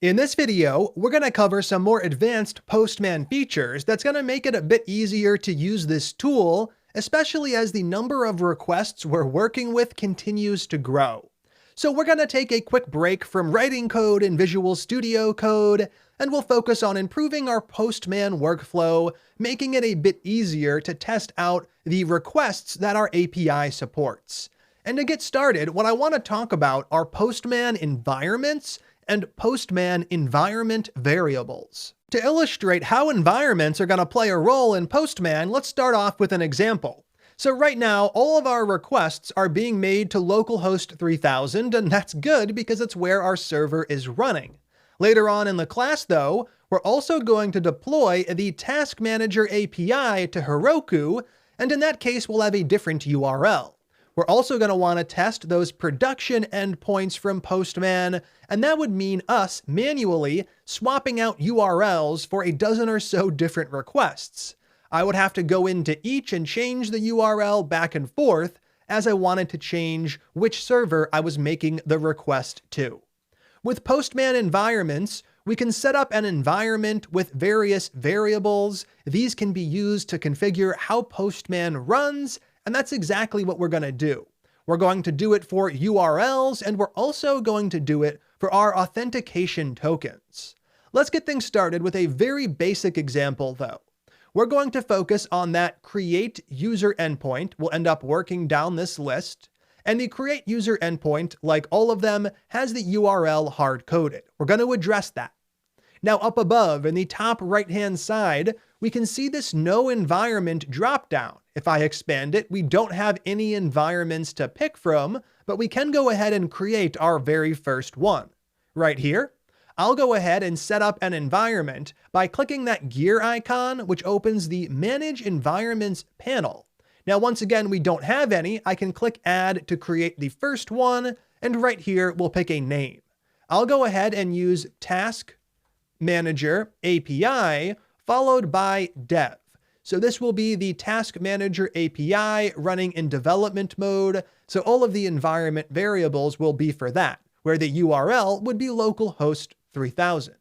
In this video, we're going to cover some more advanced Postman features that's going to make it a bit easier to use this tool, especially as the number of requests we're working with continues to grow. So we're going to take a quick break from writing code in Visual Studio Code, and we'll focus on improving our Postman workflow, making it a bit easier to test out the requests that our API supports. And to get started, what I want to talk about are Postman environments and Postman environment variables. To illustrate how environments are going to play a role in Postman, let's start off with an example. So right now, all of our requests are being made to localhost 3000, and that's good because it's where our server is running. Later on in the class, though, we're also going to deploy the Task Manager API to Heroku, and in that case, we'll have a different URL. We're also going to want to test those production endpoints from Postman, and that would mean us manually swapping out URLs for a dozen or so different requests. I would have to go into each and change the URL back and forth as I wanted to change which server I was making the request to. With Postman environments, we can set up an environment with various variables. These can be used to configure how Postman runs, and that's exactly what we're going to do. We're going to do it for URLs, and we're also going to do it for our authentication tokens. Let's get things started with a very basic example, though. We're going to focus on that create user endpoint. We'll end up working down this list. And the create user endpoint, like all of them, has the URL hard-coded. We're going to address that. Now up above in the top right-hand side, we can see this no environment dropdown. If I expand it, we don't have any environments to pick from, but we can go ahead and create our very first one. Right here, I'll go ahead and set up an environment by clicking that gear icon, which opens the Manage Environments panel. Now, once again, we don't have any. I can click Add to create the first one, and right here, we'll pick a name. I'll go ahead and use Task Manager API followed by dev. So this will be the Task Manager API running in development mode. So all of the environment variables will be for that, where the URL would be localhost 3000.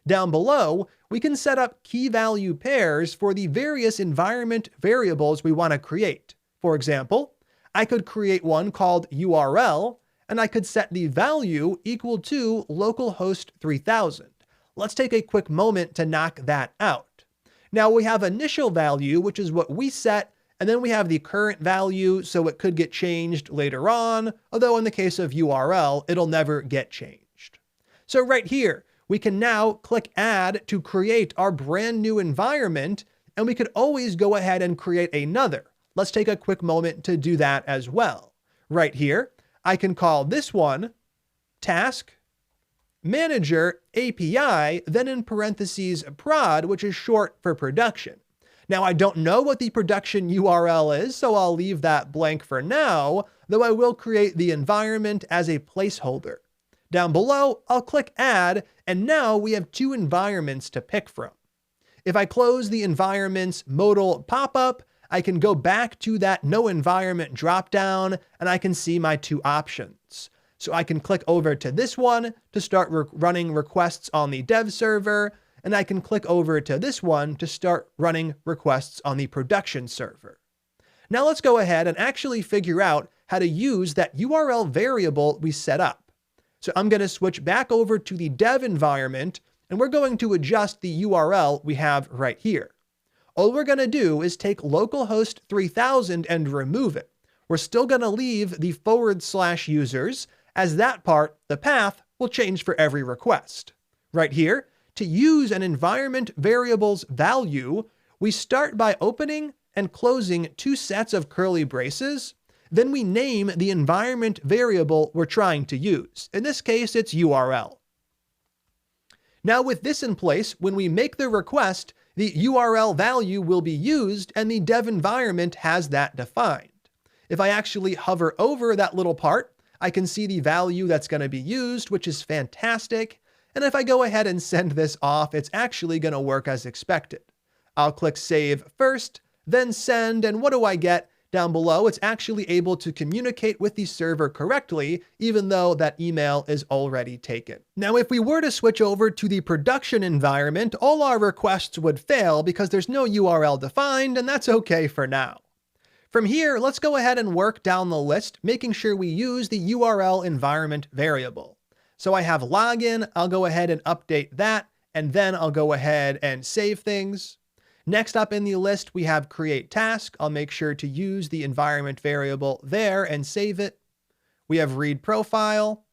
Down below, we can set up key value pairs for the various environment variables we want to create. For example, I could create one called URL, and I could set the value equal to localhost 3000. Let's take a quick moment to knock that out. Now we have initial value, which is what we set, and then we have the current value, so it could get changed later on, although in the case of URL, it'll never get changed. So right here, we can now click Add to create our brand new environment, and we could always go ahead and create another. Let's take a quick moment to do that as well. Right here, I can call this one Task Manager API, then in parentheses prod, which is short for production. Now, I don't know what the production URL is, so I'll leave that blank for now, though I will create the environment as a placeholder. Down below, I'll click Add, and now we have two environments to pick from. If I close the environment's modal pop-up, I can go back to that no environment dropdown, and I can see my two options. So I can click over to this one to start running requests on the dev server, and I can click over to this one to start running requests on the production server. Now let's go ahead and actually figure out how to use that URL variable we set up. So I'm going to switch back over to the dev environment, and we're going to adjust the URL we have right here. All we're going to do is take localhost 3000 and remove it. We're still going to leave the /users, as that part, the path, will change for every request. Right here, to use an environment variable's value, we start by opening and closing two sets of curly braces. Then we name the environment variable we're trying to use. In this case, it's URL. Now with this in place, when we make the request, the URL value will be used and the dev environment has that defined. If I actually hover over that little part, I can see the value that's going to be used, which is fantastic. And if I go ahead and send this off, it's actually going to work as expected. I'll click Save first, then Send, and what do I get? down below, it's actually able to communicate with the server correctly, even though that email is already taken. Now, if we were to switch over to the production environment, all our requests would fail because there's no URL defined, and that's okay for now. From here, let's go ahead and work down the list, making sure we use the URL environment variable. So I have login, I'll go ahead and update that, and then I'll go ahead and save things. Next up in the list, we have create task. I'll make sure to use the environment variable there and save it. We have read profile.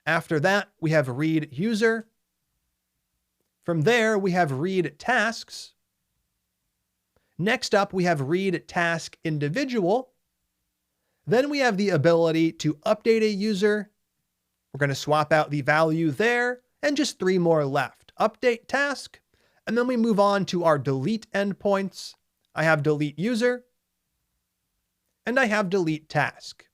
After that, we have read user. From there, we have read tasks. Next up, we have read task individual. Then we have the ability to update a user. We're going to swap out the value there, and just 3 more left. Update task, and then we move on to our delete endpoints. I have delete user, and I have delete task.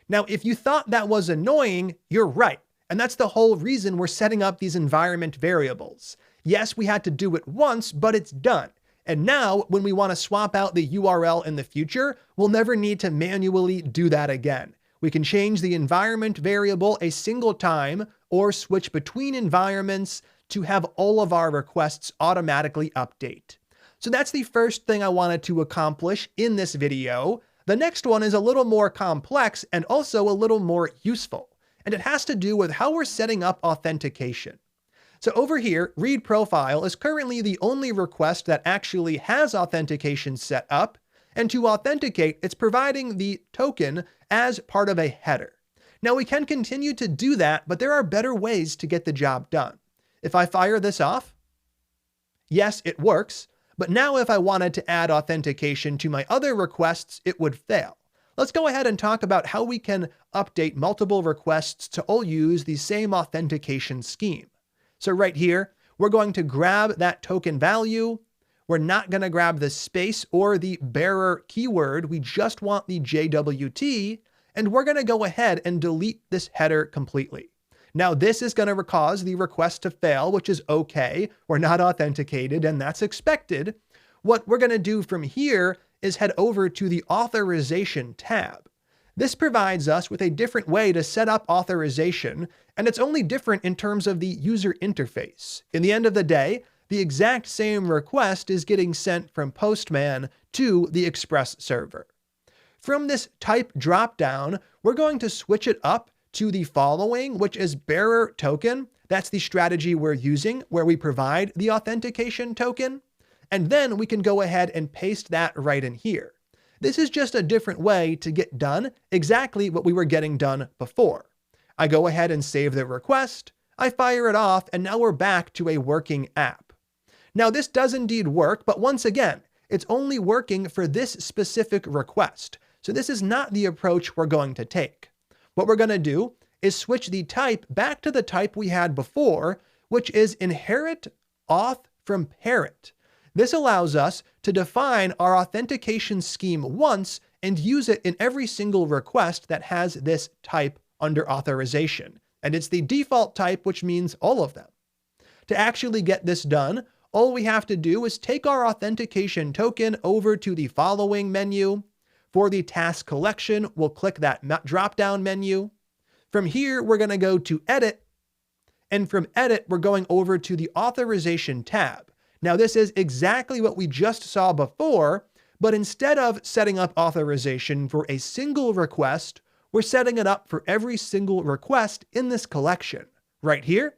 Now, if you thought that was annoying, you're right. And that's the whole reason we're setting up these environment variables. Yes, we had to do it once, but it's done. And now, when we want to swap out the URL in the future, we'll never need to manually do that again. We can change the environment variable a single time or switch between environments to have all of our requests automatically update. So that's the first thing I wanted to accomplish in this video. The next one is a little more complex and also a little more useful, and it has to do with how we're setting up authentication. So over here, read profile is currently the only request that actually has authentication set up, and to authenticate, it's providing the token as part of a header. Now we can continue to do that, but there are better ways to get the job done. If I fire this off, yes, it works, but now if I wanted to add authentication to my other requests, it would fail. Let's go ahead and talk about how we can update multiple requests to all use the same authentication scheme. So right here, we're going to grab that token value. We're not going to grab the space or the bearer keyword. We just want the JWT, and we're going to go ahead and delete this header completely. Now, this is going to cause the request to fail, which is okay. We're not authenticated, and that's expected. What we're going to do from here is head over to the authorization tab. This provides us with a different way to set up authorization, and it's only different in terms of the user interface. In the end of the day, the exact same request is getting sent from Postman to the Express server. From this type dropdown, we're going to switch it up to the following, which is bearer token. That's the strategy we're using, where we provide the authentication token. And then we can go ahead and paste that right in here. This is just a different way to get done exactly what we were getting done before. I go ahead and save the request, I fire it off, and now we're back to a working app. Now this does indeed work, but once again, it's only working for this specific request. So this is not the approach we're going to take. What we're going to do is switch the type back to the type we had before, which is inherit auth from parent. This allows us to define our authentication scheme once and use it in every single request that has this type under authorization. And it's the default type, which means all of them. To actually get this done, all we have to do is take our authentication token over to the following menu. For the task collection, we'll click that drop-down menu. From here, we're going to go to Edit. And from Edit, we're going over to the Authorization tab. Now, this is exactly what we just saw before, but instead of setting up authorization for a single request, we're setting it up for every single request in this collection. Right here,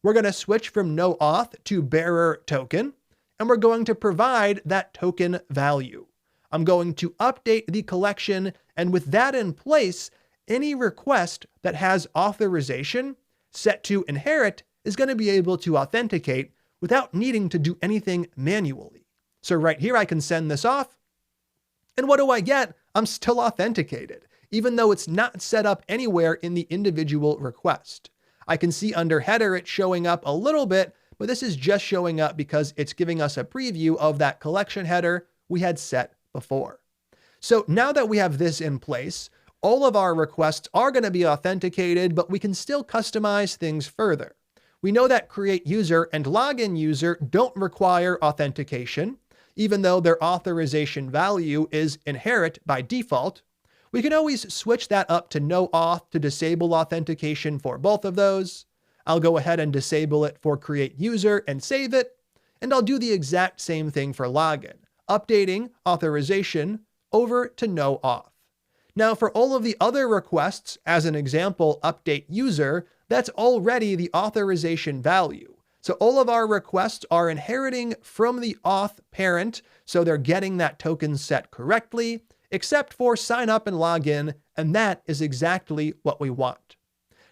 we're going to switch from no auth to bearer token, and we're going to provide that token value. I'm going to update the collection, and with that in place, any request that has authorization set to inherit is going to be able to authenticate without needing to do anything manually. So right here, I can send this off, and what do I get? I'm still authenticated, even though it's not set up anywhere in the individual request. I can see under header it's showing up a little bit, but this is just showing up because it's giving us a preview of that collection header we had set before. So now that we have this in place, all of our requests are going to be authenticated, but we can still customize things further. We know that create user and login user don't require authentication. even though their authorization value is inherent by default. We can always switch that up to no auth to disable authentication for both of those. I'll go ahead and disable it for create user and save it. And I'll do the exact same thing for login, updating authorization over to no auth. Now for all of the other requests, as an example, update user, that's already the authorization value. So all of our requests are inheriting from the auth parent, so they're getting that token set correctly, except for sign up and login, and that is exactly what we want.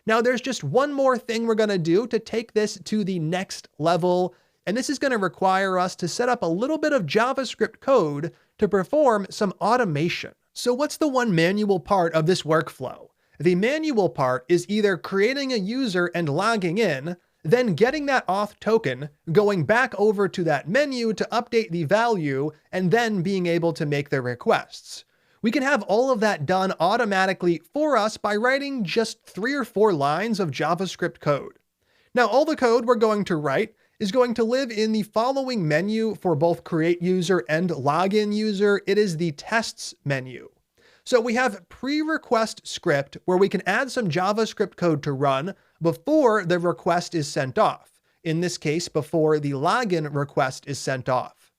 Now there's just one more thing we're going to do to take this to the next level, and this is going to require us to set up a little bit of JavaScript code to perform some automation. So what's the one manual part of this workflow? The manual part is either creating a user and logging in, then getting that auth token, going back over to that menu to update the value, and then being able to make the requests. We can have all of that done automatically for us by writing just 3 or 4 lines of JavaScript code. Now, all the code we're going to write is going to live in the following menu for both create user and login user. It is the tests menu. So we have pre-request script where we can add some JavaScript code to run before the request is sent off. In this case, before the login request is sent off.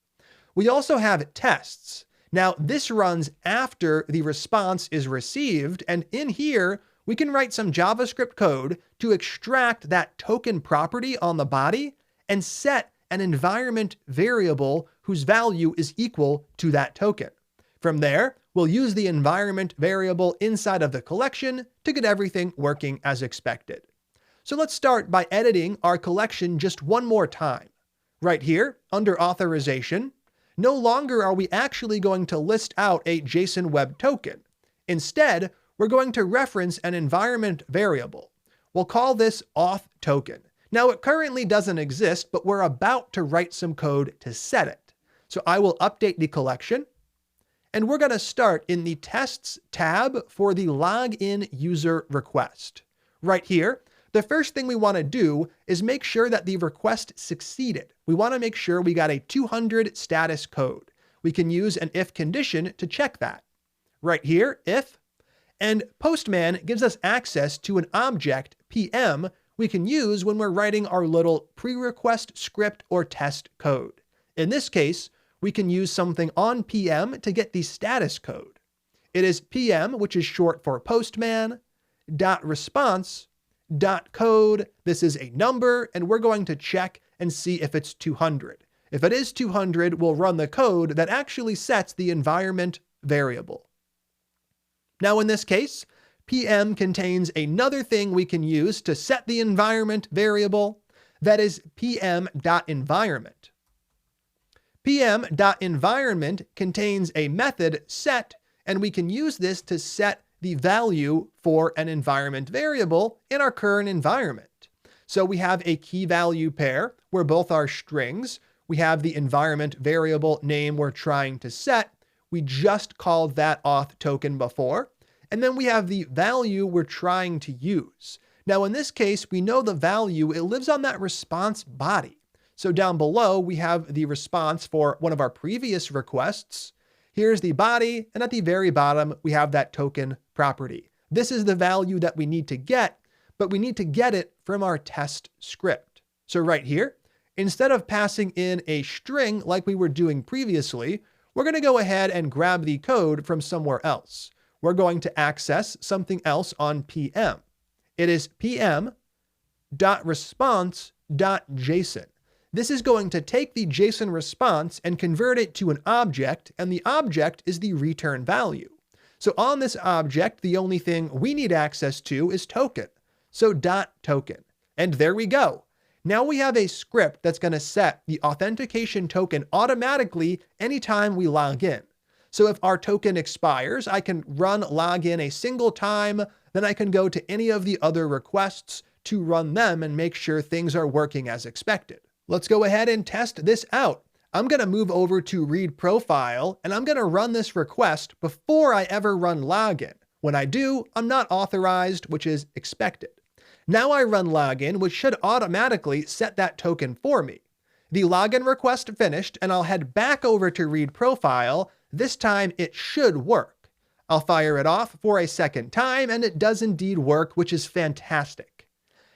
We also have tests. Now this runs after the response is received, and in here, we can write some JavaScript code to extract that token property on the body and set an environment variable whose value is equal to that token. From there, we'll use the environment variable inside of the collection to get everything working as expected. So let's start by editing our collection just one more time. Right here, under authorization, no longer are we actually going to list out a JSON Web Token. Instead, we're going to reference an environment variable. We'll call this auth token. Now it currently doesn't exist, but we're about to write some code to set it. So I will update the collection, and we're going to start in the tests tab for the login user request. Right here, the first thing we want to do is make sure that the request succeeded. We want to make sure we got a 200 status code. We can use an if condition to check that. Right here, if, and Postman gives us access to an object, PM, we can use when we're writing our little pre-request script or test code. In this case, we can use something on PM to get the status code. It is PM, which is short for Postman, .response, .code. This is a number, and we're going to check and see if it's 200. If it is 200, we'll run the code that actually sets the environment variable. Now in this case, PM contains another thing we can use to set the environment variable, that is PM.environment. PM.environment contains a method set, and we can use this to set the value for an environment variable in our current environment. So we have a key value pair where both are strings. We have the environment variable name we're trying to set. We just called that auth token before. And then we have the value we're trying to use. Now in this case, we know the value, it lives on that response body. So down below, we have the response for one of our previous requests. Here's the body, and at the very bottom, we have that token property. This is the value that we need to get, but we need to get it from our test script. So right here, instead of passing in a string like we were doing previously, we're going to go ahead and grab the code from somewhere else. We're going to access something else on PM. It is pm.response.json. This is going to take the JSON response and convert it to an object, and the object is the return value. So on this object, the only thing we need access to is token. So .token. And there we go. Now we have a script that's going to set the authentication token automatically anytime we log in. So if our token expires, I can run login a single time, then I can go to any of the other requests to run them and make sure things are working as expected. Let's go ahead and test this out. I'm going to move over to read profile, and I'm going to run this request before I ever run login. When I do, I'm not authorized, which is expected. Now I run login, which should automatically set that token for me. The login request finished, and I'll head back over to read profile. This time it should work. I'll fire it off for a second time, and it does indeed work, which is fantastic.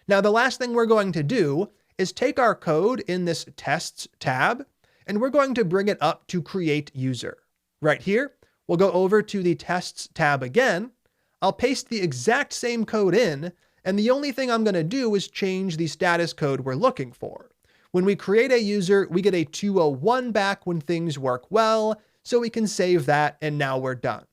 Now, the last thing we're going to do is take our code in this tests tab, and we're going to bring it up to create user. Right here, we'll go over to the tests tab again. I'll paste the exact same code in, and the only thing I'm going to do is change the status code we're looking for. When we create a user, we get a 201 back when things work well, so we can save that, and now we're done.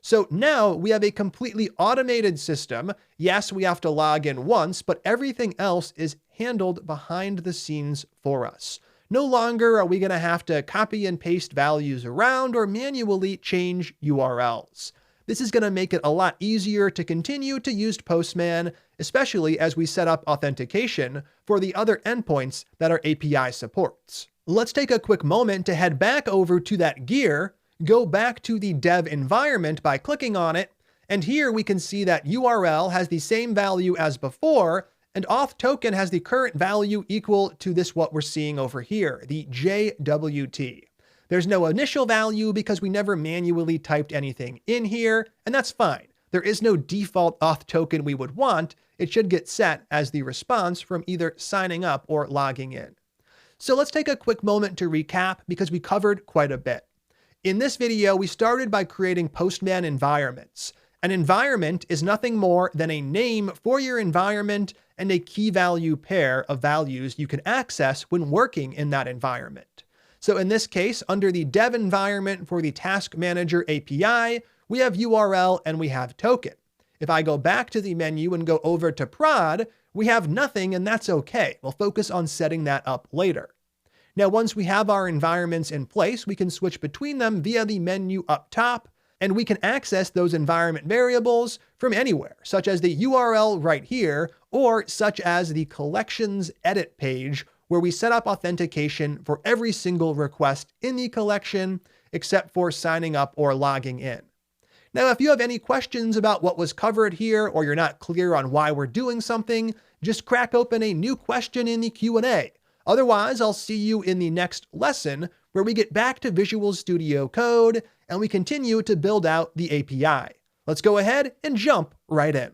So now we have a completely automated system. Yes, we have to log in once, but everything else is handled behind the scenes for us. No longer are we going to have to copy and paste values around or manually change URLs. This is going to make it a lot easier to continue to use Postman, especially as we set up authentication for the other endpoints that our API supports. Let's take a quick moment to head back over to that gear, go back to the dev environment by clicking on it, and here we can see that URL has the same value as before, and auth token has the current value equal to this what we're seeing over here, the JWT. There's no initial value because we never manually typed anything in here, and that's fine. There is no default auth token we would want. It should get set as the response from either signing up or logging in. So let's take a quick moment to recap because we covered quite a bit. In this video, we started by creating Postman environments. An environment is nothing more than a name for your environment and a key value pair of values you can access when working in that environment. So in this case, under the dev environment for the Task Manager API, we have URL and we have token. If I go back to the menu and go over to prod, we have nothing, and that's okay. We'll focus on setting that up later. Now, once we have our environments in place, we can switch between them via the menu up top, and we can access those environment variables from anywhere, such as the URL right here, or such as the collections edit page, where we set up authentication for every single request in the collection, except for signing up or logging in. Now, if you have any questions about what was covered here, or you're not clear on why we're doing something, just crack open a new question in the Q&A. Otherwise, I'll see you in the next lesson where we get back to Visual Studio Code and we continue to build out the API. Let's go ahead and jump right in.